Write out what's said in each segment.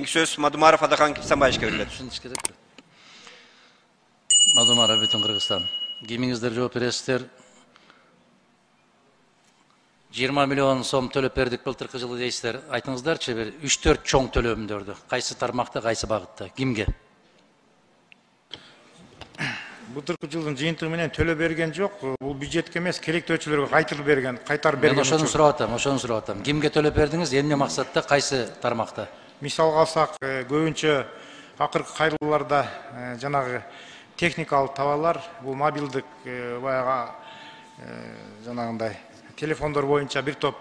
Кийинки сөз Мадумаров Адахан Кипсанбаевичке берилет. Мадумаров, бүтүн Кыргызстан. Кимиңиздер жооп бересиздер. 20 миллион сом төлөп бердик былтыркы жылы дейсиздер. Айтыңыздарчы, бир 3-4 чоң төлөмдөрдү. Кайсы тармакта, кайсы багытта, кимге? Былтыркы жылдын жыйынтыгы менен төлөп берген жок. Бул бюджетке эмес, керектөөчүлөргө кайтарып берген. Мен ошону сурап атам. Кимге төлөп бердиңиз? Эмне максатта, кайсы тармакта? Мисалга алсак, көбүнчө акыркы кайрылууларда жанагы техникалык товарлар, бул мобилдик баягы жанагындай телефондор боюнча бир топ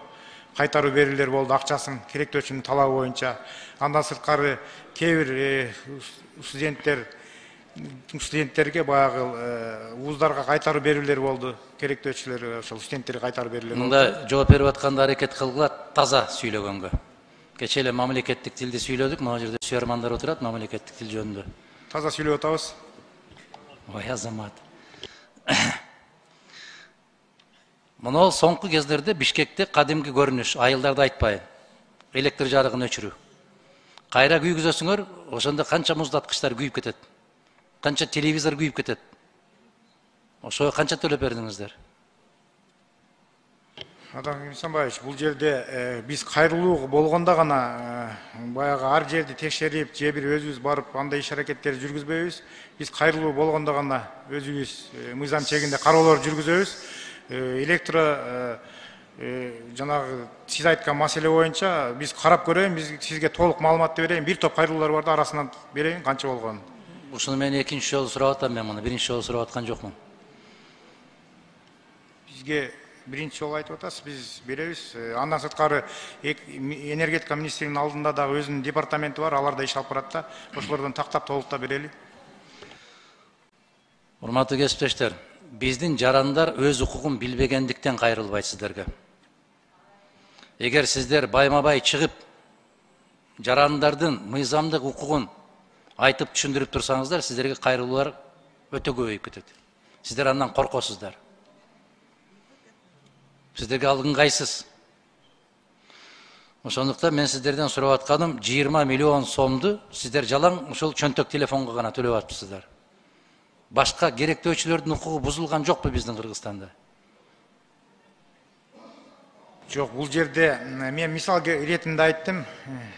кайтаруу берүүлөр болду, акчасын керектөөчүнүн талабы боюнча. Андан сырткары кээ бир студенттерге баягы вуздарга кайтарып берүүлөр болду, керектөөчүлөр ошол студенттерге кайтарып берүүлөр болду. Мында жооп берип атканда аракет кылгыла таза сүйлөгөнгө. Кече эле мамлекеттик тилди сүйлөдүк, могу жерде сүйөрмандар отурат мамлекеттик тил жөнүндө. Таза сүйлөп атабыз. Ой, азамат. Мына соңку кездерде Бишкекте кадимки көрүнүш, айылдарды айтпайын. Электр жарыгын өчүрүү. Кайра күйгүзөсүңөр, ошондо канча муздаткычтар күйүп кетет. Канча телевизор күйүп кетет. Ошого канча төлөп бердиңиздер? Адам Кипсанбаевич, бул жерде биз кайрылуу болгондо гана баягы ар жерди текшерип, же бир өзүбүз барып андай иш аракеттерди жүргүзбөйбүз. Биз кайрылуу болгондо гана өзүбүз мыйзам чегинде кароолор жүргүзөбүз. Электро жанагы сиз айткан маселе боюнча биз карап көрөйүн, биз сизге толук маалыматты берейин. Бир топ кайрылуулар бар да, арасынан берейин канча болгонун. Ушуну мен экинчи жолу сурап атам, мен муну биринчи жолу сурап аткан жокмун. Бизге биринчи жолу айтып атасыз, биз беребиз. Андан сырткары энергетика министринин алдында дагы өзүнүн департаменти бар, алар да иш алып барат да. Ошолордон тактап толуктап берели. Урматтуу кесиптештер, биздин жарандар өз укугун билбегендиктен кайрылбайт сиздерге. Эгер сиздер байма-бай чыгып, жарандардын мыйзамдык укугун айтып түшүндүрүп турсаңыздар, сиздерге кайрылуулар өтө көбөйүп кетет. Сиздер андан коркосуздар. Сиздерге ал ыңгайсыз. Ошондуктан мен сиздерден сурап атканым 20 миллион сомду сиздер жалаң ушул чөнтөк телефонго гана төлөп атыпсыздар. Башка керектөөчүлөрдүн укугу бузулган жокпу биздин Кыргызстанда? Жок, бул жерде мен мисал иретинде айттым.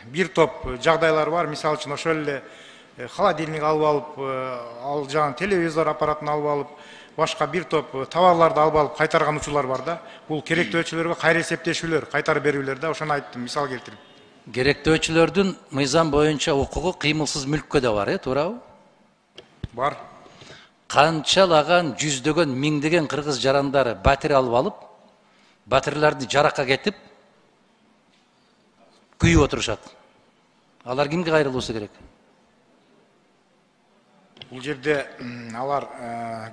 Бир топ жагдайлар бар. Мисалы үчүн ошол эле холодильник алып алып, ал жагын телевизор аппаратын алып алып, башка бир топ товарларды алып алып кайтарган учурлар бар да. Бул керектөөчүлөргө кайра эсептешүүлөр, кайтарып берүүлөр да, ошону айттым, мисал келтирип. Керектөөчүлөрдүн мыйзам боюнча укугу кыймылсыз мүлккө да бар, туурабы? Бар. Канчалаган жүздөгөн миңдеген кыргыз жарандары батир алып алып, батирлерди жаракка кетип, күйүп отурушат. Алар кимге кайрылуусу керек? Бул жерде алар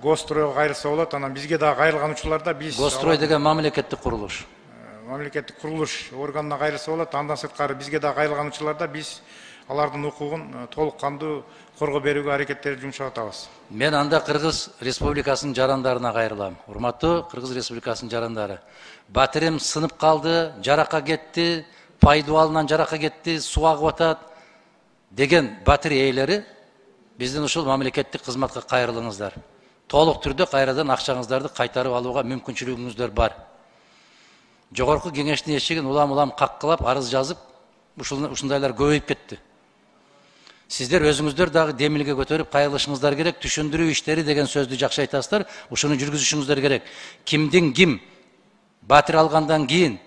Гостройго кайрылса болот, анан бизге дагы кайрылган учурларда биз Гострой деген мамлекеттик курулуш. Мамлекеттик курулуш органына кайрылса болот, андан сырткары бизге дагы кайрылган учурларда биз алардын укугун толук кандуу коргоо берүүгө аракеттерди жумшап атабыз. Мен анда Кыргыз Республикасынын жарандарына кайрылам. Урматтуу Кыргыз Республикасынын жарандары. Батирим сынып калды, жаракка кетти, пайдубалынан жаракка кетти, суу агып атат деген батир ээлери биздин ушул мамлекеттик кызматка кайрылыңыздар. Толук түрдө кайрадан акчаңыздарды кайтарып алууга мүмкүнчүлүгүңүздөр бар. Жогорку кеңештин эшигин улам каккылап, арыз жазып, ушундайлар көбөйүп кетти. Сиздер өзүңүздөр дагы демилге көтөрүп кайрылышыңыздар керек, түшүндүрүү иштери деген сөздү жакшы айтасыздар, ушуну жүргүзүшүңүздөр керек. Кимдин ким батир алгандан кийин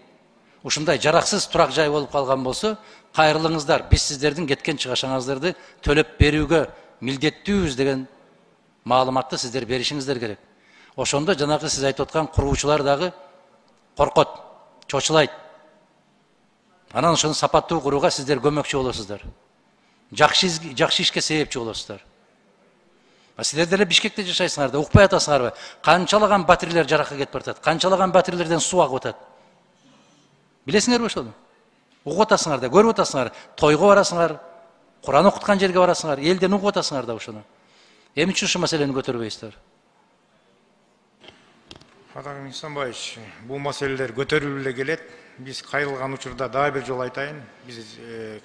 ушундай жараксыз турак жай болуп калган болсо, кайрылыңыздар. Биз сиздердин кеткен чыгашаңыздарды төлөп берүүгө милдеттүүбүз деген маалыматты сиздер беришиңиздер керек. Ошондо жанагы сиз айтып аткан куруучулар дагы коркот, чочулайт. Анан ошону сапаттуу курууга сиздер көмөкчү болосуздар. Жакшы ишке себепчи болосуздар. Сиздер деле Бишкекте жашайсыңар да, укпай атасыңарбы? Канчалаган батирлер жаракка кетип баратат, канчалаган батирлерден суу агып атат. Билесиңерби ошону? Угуп атасыңар да, көрүп атасыңар, тойго барасыңар, Куран окуткан жерге барасыңар, элден угуп атасыңар да ошону. Эмне үчүн ушул маселени көтөрбөйсүздөр? Адам Кипсанбаевич, бул маселелер көтөрүлүп эле келет. биз кайрылган учурда дагы бир жолу айтайын, биз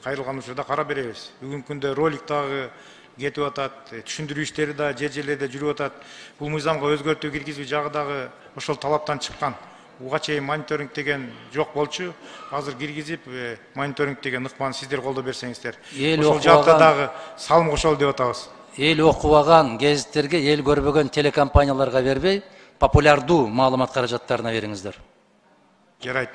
кайрылган учурда кара беребиз. Бүгүнкү күндө ролик дагы кетип атат, түшүндүрүү иштери да жер жерлерде жүрүп атат. Бул мыйзамга өзгөртүү киргизүү жагы дагы ошол талаптан чыккан. Буга чейин мониторинг деген жок болчу. Азыр киргизип, мониторинг деген ыкманы сиздер колдоп берсеңиздер. Ошол жакта дагы салым кошолу деп атабыз. Эл окубаган гезиттерге, эл көрбөгөн телекомпанияларга бербей, популярдуу маалымат каражаттарына бериңиздер. Жарайт.